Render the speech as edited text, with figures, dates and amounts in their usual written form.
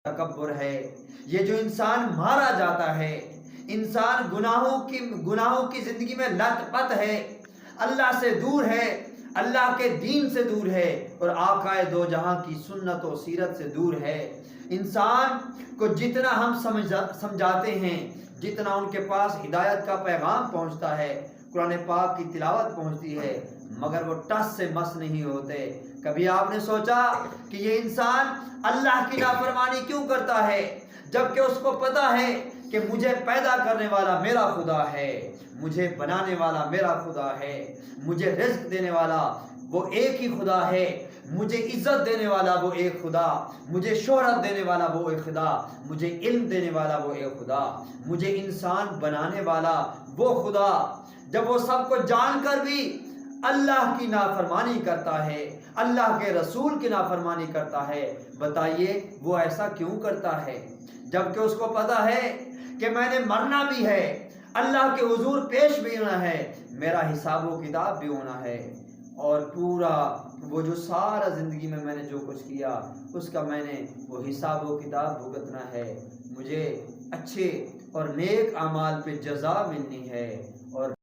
تکبر ہے، یہ جو انسان مارا جاتا ہے، انسان گناہوں کی زندگی میں لت پت ہے، اللہ سے دور ہے، اللہ کے دین سے دور ہے، اور آقا دو جہاں کی سنت و سیرت سے دور ہے۔ انسان کو جتنا ہم سمجھاتے ہیں، جتنا ان کے پاس ہدایت کا پیغام پہنچتا ہے، قرآن پاک کی تلاوت پہنچتی ہے، مگر وہ ٹس سے مس نہیں ہوتے۔ کبھی آپ نے سوچا کہ یہ انسان اللہ کی نافرمانی کیوں کرتا ہے، جبکہ اس کو پتا ہے کہ مجھے پیدا کرنے والا میرا خدا ہے، مجھے بنانے والا میرا خدا ہے، مجھے رزق دینے والا وہ ایک ہی خدا ہے، مجھے عزت دینے والا وہ ایک خدا، مجھے شہرت دینے والا وہ ایک خدا، مجھے علم دینے والا وہ ایک خدا، مجھے انسان بنانے والا وہ خدا۔ جب وہ سب کو جان کر بھی اللہ کی نافرمانی کرتا ہے، اللہ کے رسول کی نافرمانی کرتا ہے، بتائیے وہ ایسا کیوں کرتا ہے؟ جبکہ اس کو پتا ہے کہ میں نے مرنا بھی ہے، اللہ کے حضور پیش بھی ہونا ہے، میرا حساب و کتاب بھی ہونا ہے، اور پورا وہ جو سارا زندگی میں نے جو کچھ کیا اس کا میں نے وہ حساب و کتاب بھگتنا ہے، مجھے اچھے اور نیک اعمال پہ جزا ملنی ہے، اور